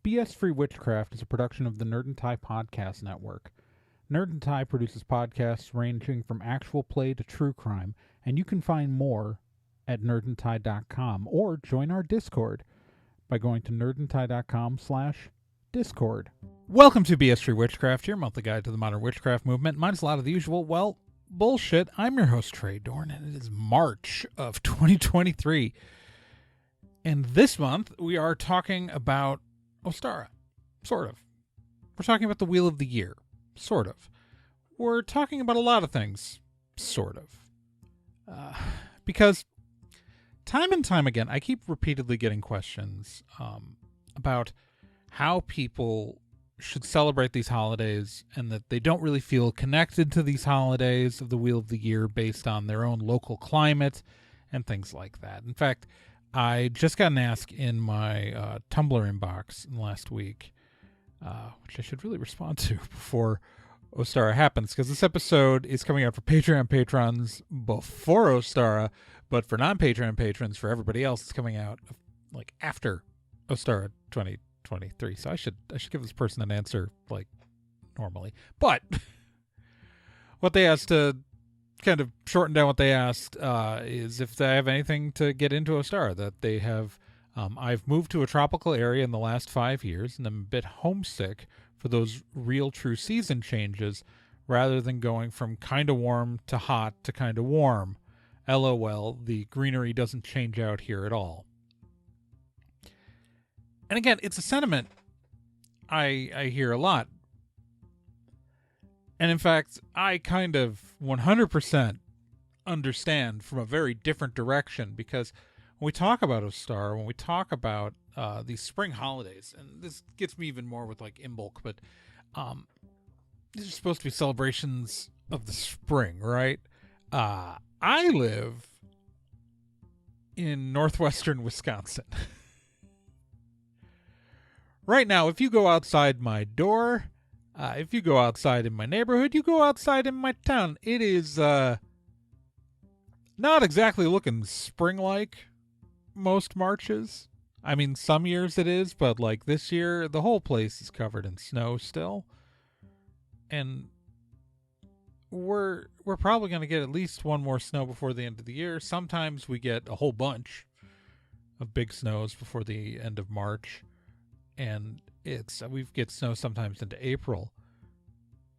BS-Free Witchcraft is a production of the Nerd and Tie Podcast Network. Nerd and Tie produces podcasts ranging from actual play to true crime, and you can find more at nerdandtie.com or join our Discord by going to nerdandtie.com/Discord. Welcome to BS-Free Witchcraft, your monthly guide to the modern witchcraft movement. Mine's a lot of the usual, well, bullshit. I'm your host, Trey Dorn, and it is March of 2023. And this month, we are talking about Ostara. Sort of. We're talking about the Wheel of the Year. Sort of. We're talking about a lot of things. Sort of. Because time and time again, I keep repeatedly getting questions about how people should celebrate these holidays and that they don't really feel connected to these holidays of the Wheel of the Year based on their own local climate and things like that. In fact, I just got an ask in my Tumblr inbox last week, which I should really respond to before Ostara happens, because this episode is coming out for Patreon patrons before Ostara, but for non-Patreon patrons, for everybody else, it's coming out like after Ostara 2023. So I should give this person an answer like normally. But what they asked, to kind of shorten down what they asked, is if they have anything to get into Ostara. That they have, I've moved to a tropical area in the last 5 years, and I'm a bit homesick for those real true season changes, rather than going from kind of warm to hot to kind of warm. LOL, the greenery doesn't change out here at all. And again, it's a sentiment I hear a lot. And in fact, I kind of 100% understand from a very different direction, because when we talk about Ostara, when we talk about these spring holidays, and this gets me even more with like Imbolc, but these are supposed to be celebrations of the spring, right? I live in northwestern Wisconsin. Right now, if you go outside my door, if you go outside in my neighborhood, you go outside in my town, it is not exactly looking spring-like most Marches. I mean, some years it is, but like this year, the whole place is covered in snow still. And we're probably going to get at least one more snow before the end of the year. Sometimes we get a whole bunch of big snows before the end of March. And we get snow sometimes into April.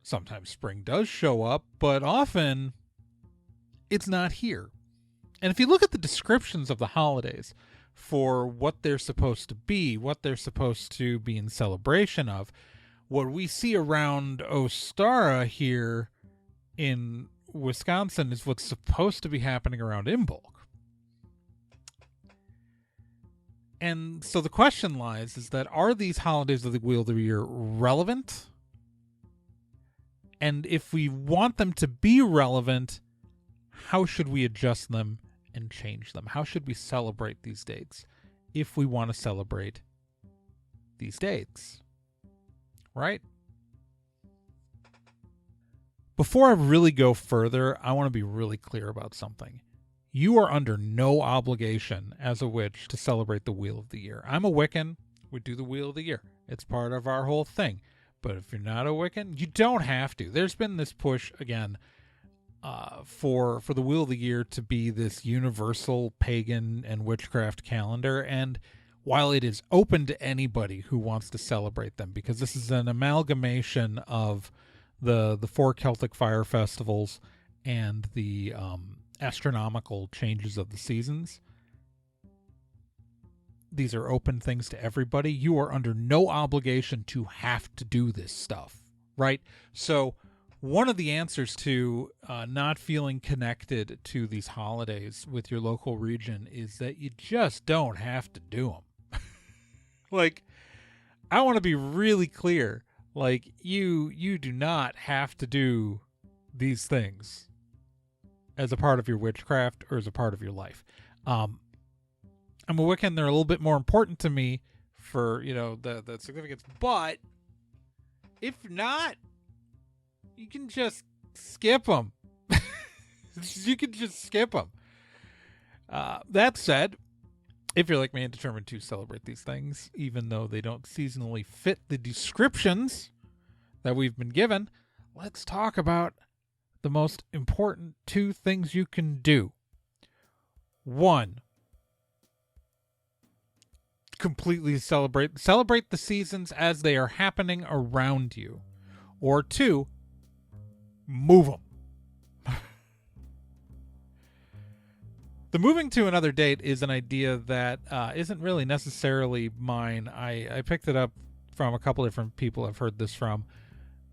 Sometimes spring does show up, but often it's not here. And if you look at the descriptions of the holidays for what they're supposed to be, what they're supposed to be in celebration of, what we see around Ostara here in Wisconsin is what's supposed to be happening around Imbolc. And so the question lies is that, are these holidays of the Wheel of the Year relevant? And if we want them to be relevant, how should we adjust them and change them? How should we celebrate these dates if we want to celebrate these dates? Right? Before I really go further, I want to be really clear about something. You are under no obligation as a witch to celebrate the Wheel of the Year. I'm a Wiccan. We do the Wheel of the Year. It's part of our whole thing. But if you're not a Wiccan, you don't have to. There's been this push, again, for the Wheel of the Year to be this universal pagan and witchcraft calendar. And while it is open to anybody who wants to celebrate them, because this is an amalgamation of the 4 Celtic fire festivals and the astronomical changes of the seasons. These are open things to everybody. You are under no obligation to have to do this stuff, right? So one of the answers to not feeling connected to these holidays with your local region is that you just don't have to do them. Like, I want to be really clear. Like, you do not have to do these things as a part of your witchcraft or as a part of your life. I'm a Wiccan. They're a little bit more important to me for, the significance. But if not, you can just skip them. You can just skip them. That said, if you're like me and determined to celebrate these things, even though they don't seasonally fit the descriptions that we've been given, let's talk about the most important two things you can do. One, completely celebrate the seasons as they are happening around you. Or two, move them. The moving to another date is an idea that isn't really necessarily mine. I picked it up from a couple different people I've heard this from.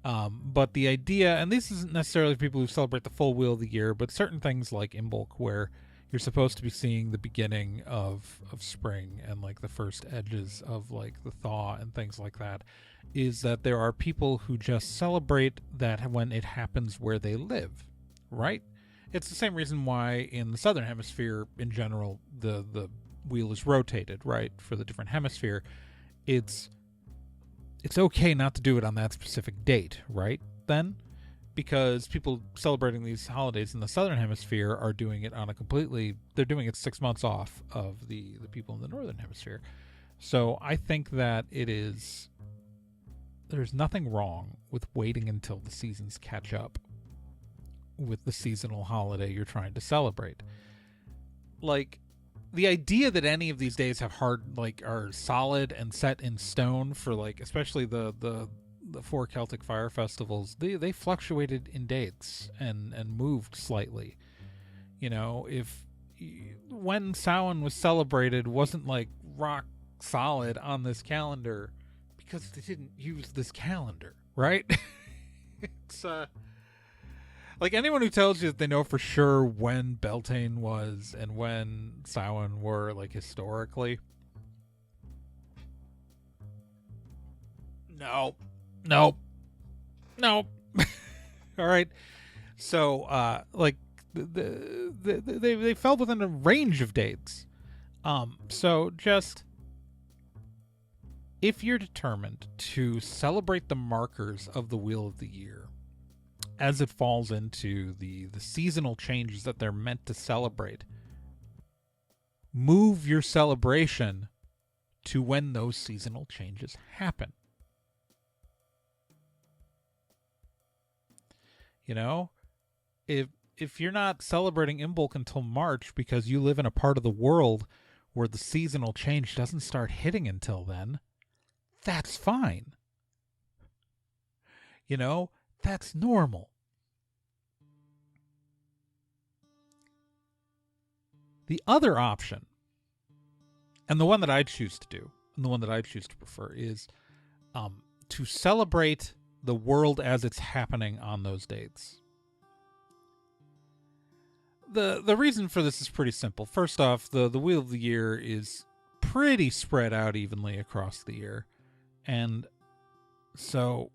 But the idea, and this isn't necessarily people who celebrate the full wheel of the year, but certain things like Imbolc, where you're supposed to be seeing the beginning of spring and like the first edges of like the thaw and things like that, is that there are people who just celebrate that when it happens where they live, right? It's the same reason why in the southern hemisphere in general the wheel is rotated, right? For the different hemisphere, it's okay not to do it on that specific date, right? Then, because people celebrating these holidays in the southern hemisphere are doing it on they're doing it 6 months off of the people in the northern hemisphere. So I think that there's nothing wrong with waiting until the seasons catch up with the seasonal holiday you're trying to celebrate. Like, the idea that any of these days are solid and set in stone for like, especially the 4 Celtic fire festivals, they fluctuated in dates and moved slightly. You know, when Samhain was celebrated wasn't like rock solid on this calendar because they didn't use this calendar, right? It's like anyone who tells you that they know for sure when Beltane was and when Samhain were, like, historically. No. All right. So, like, they fell within a range of dates. So just, if you're determined to celebrate the markers of the Wheel of the Year as it falls into the seasonal changes that they're meant to celebrate, move your celebration to when those seasonal changes happen. You know, if you're not celebrating Imbolc until March because you live in a part of the world where the seasonal change doesn't start hitting until then, that's fine. You know, that's normal. The other option, and the one that I choose to do, and the one that I choose to prefer, is to celebrate the world as it's happening on those dates. The reason for this is pretty simple. First off, the Wheel of the Year is pretty spread out evenly across the year. And so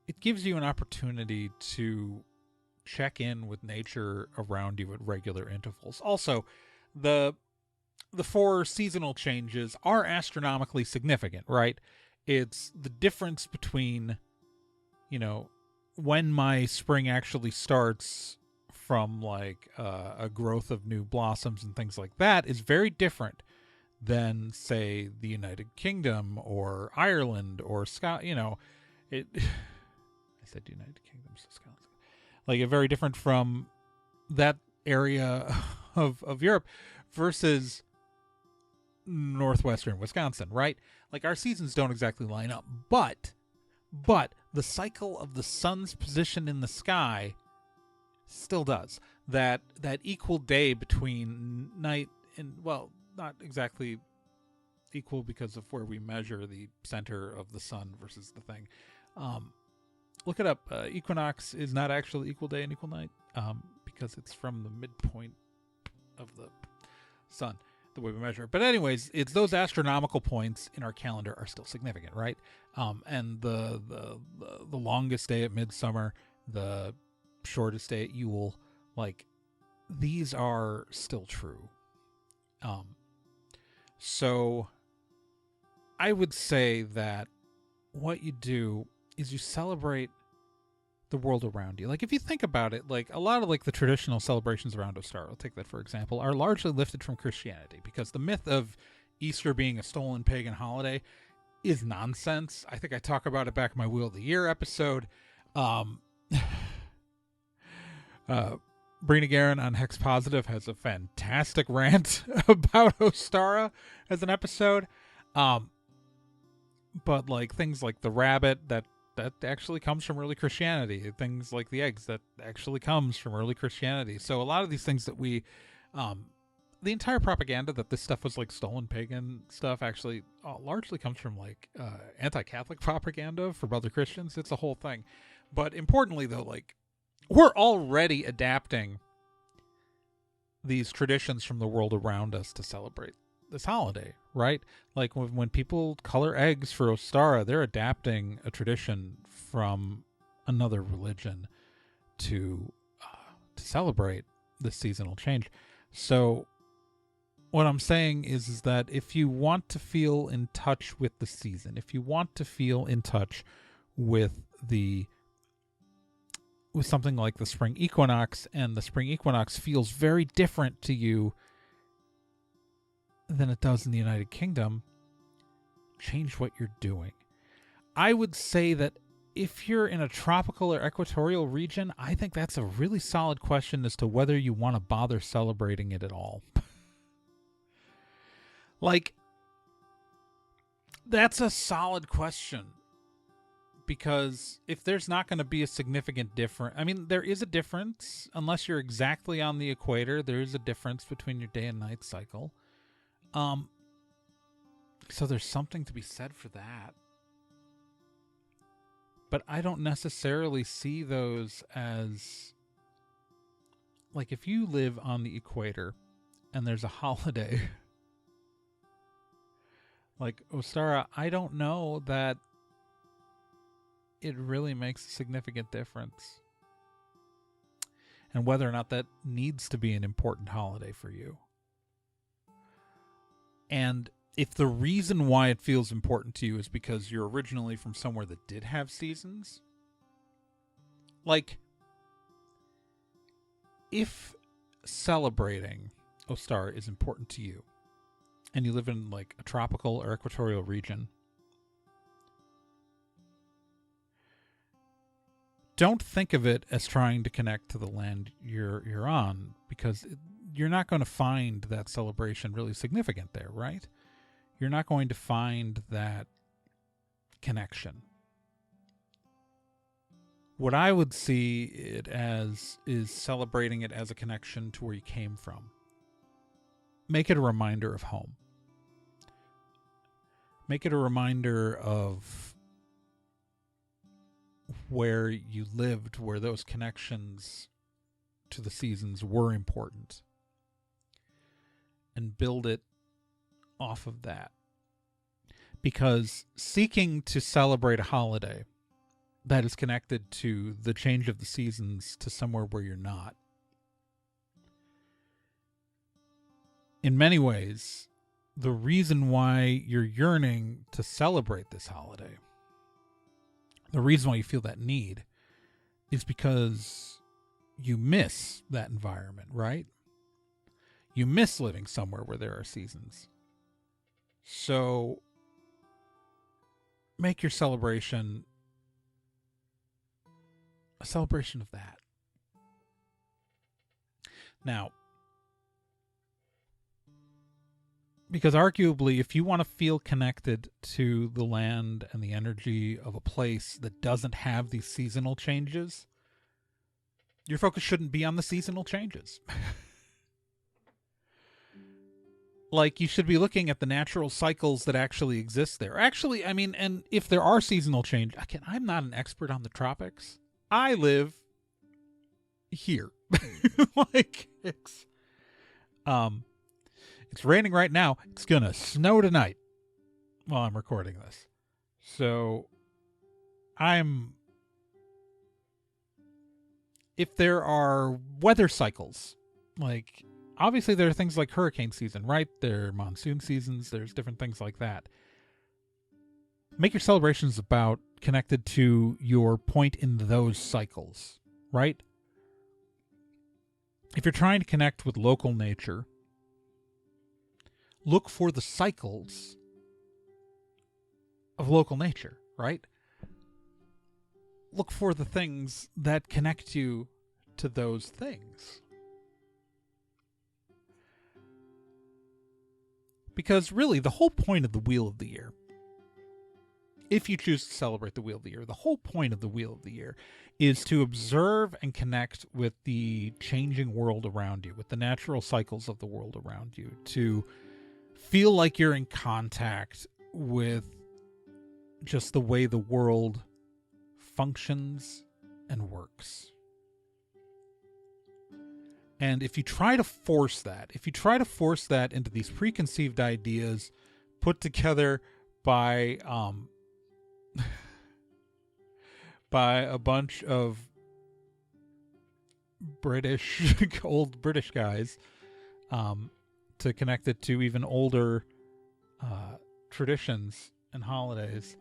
it gives you an opportunity to check in with nature around you at regular intervals. Also, the 4 seasonal changes are astronomically significant, right? It's the difference between, you know, when my spring actually starts from like a growth of new blossoms and things like that is very different than, say, the United Kingdom or Ireland or Scotland. You know, I said United Kingdom, so Scotland. Like, very different from that area of Europe versus northwestern Wisconsin, right? Like, our seasons don't exactly line up, but the cycle of the sun's position in the sky still does. That equal day between night and, well, not exactly equal because of where we measure the center of the sun versus the thing. Look it up. Equinox is not actually equal day and equal night because it's from the midpoint of the sun, the way we measure it. But anyways, it's those astronomical points in our calendar are still significant, right? And the longest day at midsummer, the shortest day at Yule, like, these are still true. So I would say that what you do is you celebrate the world around you. Like, if you think about it, like a lot of like the traditional celebrations around Ostara, I'll take that for example, are largely lifted from Christianity, because the myth of Easter being a stolen pagan holiday is nonsense. I think I talk about it back in my Wheel of the Year episode. Brina Guerin on Hex Positive has a fantastic rant about Ostara as an episode. But like things like the rabbit, that actually comes from early Christianity. Things like the eggs, that actually comes from early Christianity. So a lot of these things that we, the entire propaganda that this stuff was like stolen pagan stuff actually largely comes from like anti-Catholic propaganda for other Christians. It's a whole thing. But importantly though, like, we're already adapting these traditions from the world around us to celebrate this holiday, right? Like when people color eggs for Ostara, they're adapting a tradition from another religion to celebrate this seasonal change. So what I'm saying is that if you want to feel in touch with the season, if you want to feel in touch with something like the spring equinox, and the spring equinox feels very different to you than it does in the United Kingdom, change what you're doing. I would say that if you're in a tropical or equatorial region, I think that's a really solid question as to whether you want to bother celebrating it at all. Like, that's a solid question. Because if there's not going to be a significant difference, I mean, there is a difference. Unless you're exactly on the equator, there is a difference between your day and night cycle. So there's something to be said for that. But I don't necessarily see those as, like, if you live on the equator and there's a holiday like Ostara, I don't know that it really makes a significant difference, and whether or not that needs to be an important holiday for you. And if the reason why it feels important to you is because you're originally from somewhere that did have seasons, like, if celebrating Ostara is important to you and you live in like a tropical or equatorial region, don't think of it as trying to connect to the land you're on, because you're not going to find that celebration really significant there, right? You're not going to find that connection. What I would see it as is celebrating it as a connection to where you came from. Make it a reminder of home. Make it a reminder of where you lived, where those connections to the seasons were important, and build it off of that. Because seeking to celebrate a holiday that is connected to the change of the seasons to somewhere where you're not, in many ways, the reason why you're yearning to celebrate this holiday, the reason why you feel that need, is because you miss that environment, right? You miss living somewhere where there are seasons. So make your celebration a celebration of that. Now, because arguably, if you want to feel connected to the land and the energy of a place that doesn't have these seasonal changes, your focus shouldn't be on the seasonal changes. Like, you should be looking at the natural cycles that actually exist there. Actually, I mean, and if there are seasonal change, I'm not an expert on the tropics. I live here. Like, it's raining right now. It's gonna snow tonight while I'm recording this. So if there are weather cycles, like, obviously there are things like hurricane season, right? There are monsoon seasons, there's different things like that. make your celebrations about connected to your point in those cycles, right? If you're trying to connect with local nature, look for the cycles of local nature, right? Look for the things that connect you to those things. Because really, the whole point of the Wheel of the Year, if you choose to celebrate the Wheel of the Year, the whole point of the Wheel of the Year is to observe and connect with the changing world around you, with the natural cycles of the world around you, to feel like you're in contact with just the way the world functions and works. And if you try to force that, into these preconceived ideas put together by a bunch of old British guys, to connect it to even older traditions and holidays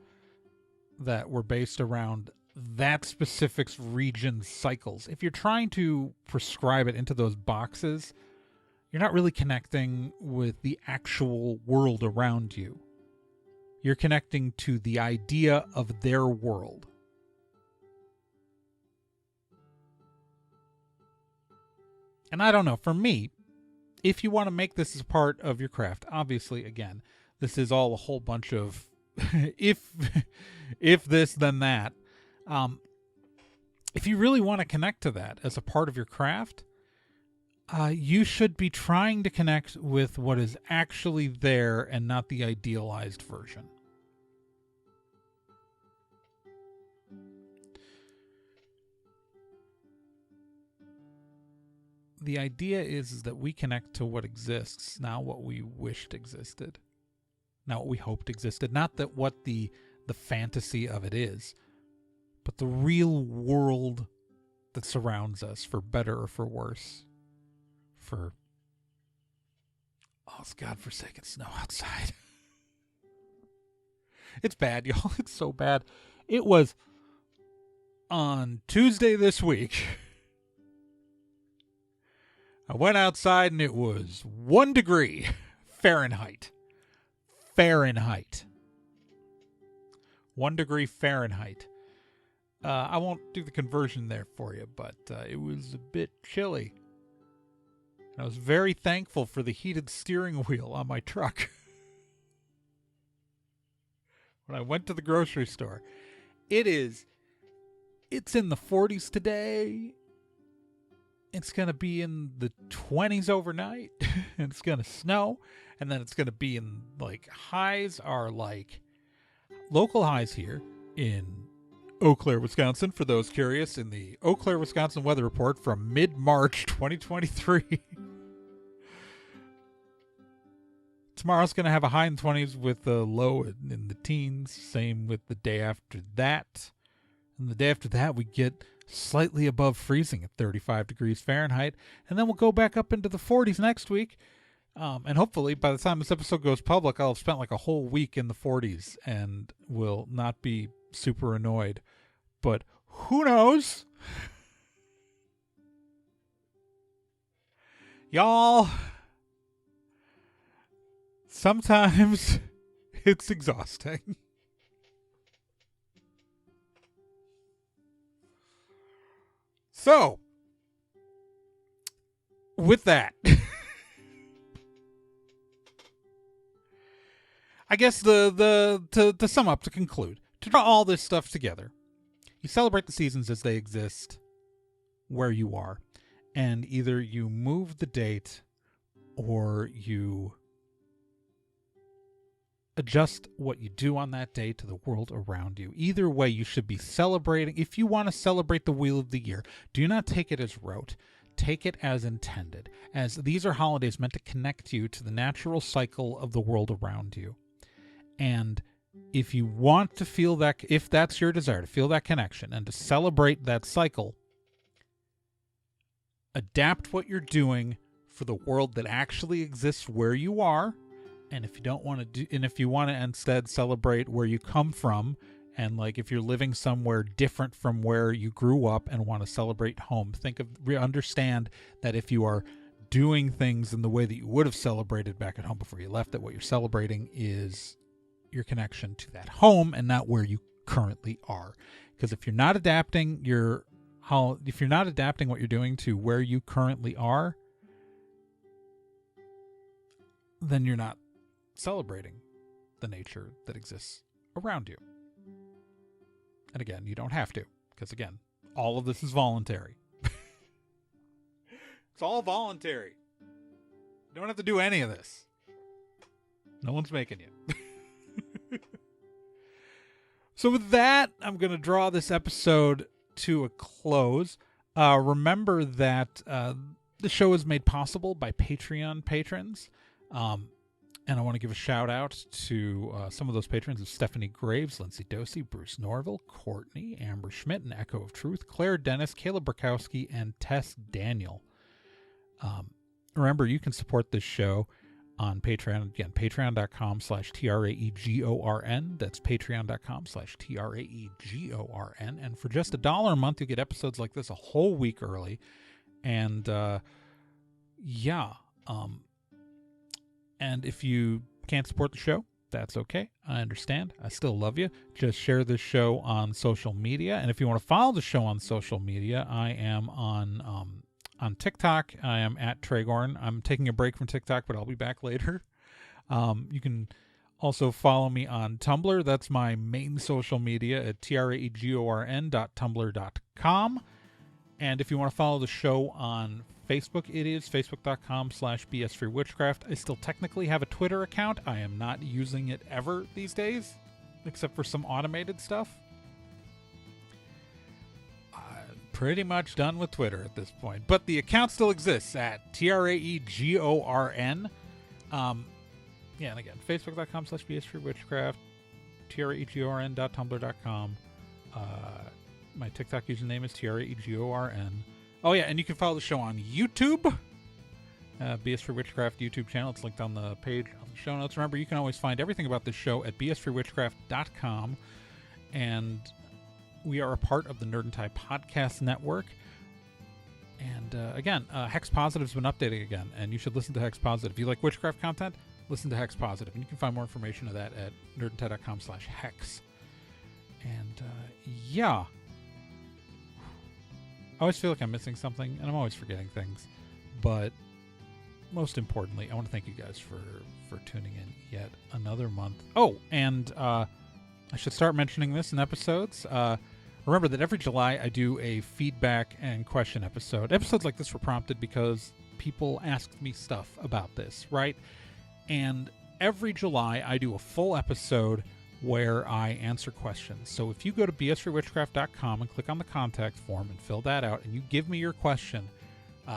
that were based around that specific region's cycles. If you're trying to prescribe it into those boxes, you're not really connecting with the actual world around you. You're connecting to the idea of their world. And I don't know, for me, if you want to make this as part of your craft, obviously, again, this is all a whole bunch of if this, then that. If you really want to connect to that as a part of your craft, you should be trying to connect with what is actually there and not the idealized version. The idea is that we connect to what exists, not what we wished existed, not what we hoped existed, not that what the fantasy of it is, but the real world that surrounds us, for better or for worse. For, it's godforsaken snow outside. It's bad, y'all. It's so bad. It was on Tuesday this week. I went outside and it was 1 degree Fahrenheit. 1 degree Fahrenheit. I won't do the conversion there for you, but it was a bit chilly. And I was very thankful for the heated steering wheel on my truck. When I went to the grocery store, it's in the 40s today. It's going to be in the 20s overnight. And it's going to snow. And then it's going to be in, highs are local highs here in Eau Claire, Wisconsin, for those curious, in the Eau Claire, Wisconsin weather report from mid-March 2023. Tomorrow's going to have a high in the 20s with a low in the teens. Same with the day after that. And the day after that, we get slightly above freezing at 35 degrees Fahrenheit. And then we'll go back up into the 40s next week. And hopefully, by the time this episode goes public, I'll have spent a whole week in the 40s and will not be super annoyed. But who knows? Y'all, sometimes it's exhausting. So, with that, I guess to sum up, to conclude, to draw all this stuff together, you celebrate the seasons as they exist where you are, and either you move the date or you adjust what you do on that day to the world around you. Either way, you should be celebrating. If you want to celebrate the Wheel of the Year, do not take it as rote. Take it as intended, as these are holidays meant to connect you to the natural cycle of the world around you. And if you want to feel that, if that's your desire, to feel that connection and to celebrate that cycle, adapt what you're doing for the world that actually exists where you are, And if you don't want to and if you want to instead celebrate where you come from, and like if you're living somewhere different from where you grew up and want to celebrate home, understand that if you are doing things in the way that you would have celebrated back at home before you left, that what you're celebrating is your connection to that home and not where you currently are. Because if you're not adapting what you're doing to where you currently are, then you're not celebrating the nature that exists around you. And again, you don't have to, because again, all of this is voluntary. It's all voluntary. You don't have to do any of this. No one's making you. So with that, I'm going to draw this episode to a close. Remember that the show is made possible by Patreon patrons. And I want to give a shout out to some of those patrons of Stephanie Graves, Lindsay Dosey, Bruce Norville, Courtney, Amber Schmidt, and Echo of Truth, Claire Dennis, Caleb Burkowski, and Tess Daniel. Remember, you can support this show on Patreon. Again, patreon.com/TRAEGORN. That's patreon.com/TRAEGORN. And for just $1 a month, you'll get episodes like this a whole week early. And and if you can't support the show, that's okay. I understand. I still love you. Just share this show on social media. And if you want to follow the show on social media, I am on TikTok. I am at Tragorn. I'm taking a break from TikTok, but I'll be back later. You can also follow me on Tumblr. That's my main social media at traegorn.tumblr.com. And if you want to follow the show on Facebook, it is facebook.com/BSFreeWitchcraft. I still technically have a Twitter account. I am not using it ever these days, except for some automated stuff. I'm pretty much done with Twitter at this point, but the account still exists at TRAEGORN. And again, facebook.com/BSFreeWitchcraft, traegorn.tumblr.com. My TikTok username is TRAEGORN. Oh, yeah, and you can follow the show on YouTube. BS for Witchcraft YouTube channel. It's linked on the page on the show notes. Remember, you can always find everything about this show at bsfreewitchcraft.com. And we are a part of the Nerd and Tie Podcast Network. And again, Hex Positive's been updating again, and you should listen to Hex Positive. If you like witchcraft content, listen to Hex Positive. And you can find more information of that at nerdandtie.com/hex. And I always feel like I'm missing something, and I'm always forgetting things. But most importantly, I want to thank you guys for tuning in yet another month. Oh, and I should start mentioning this in episodes. Remember that every July I do a feedback and question episode. Episodes like this were prompted because people asked me stuff about this, right? And every July I do a full episode where I answer questions. So if you go to bsfreewitchcraft.com and click on the contact form and fill that out and you give me your question,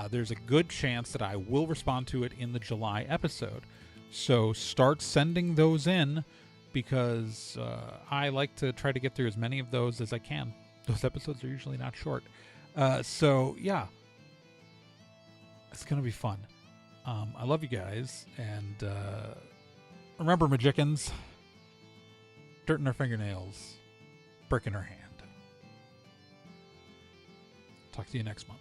there's a good chance that I will respond to it in the July episode. So start sending those in, because I like to try to get through as many of those as I can. Those episodes are usually not short. So yeah, it's going to be fun. I love you guys. And remember, Magicians, dirt in our fingernails, brick in our hand. Talk to you next month.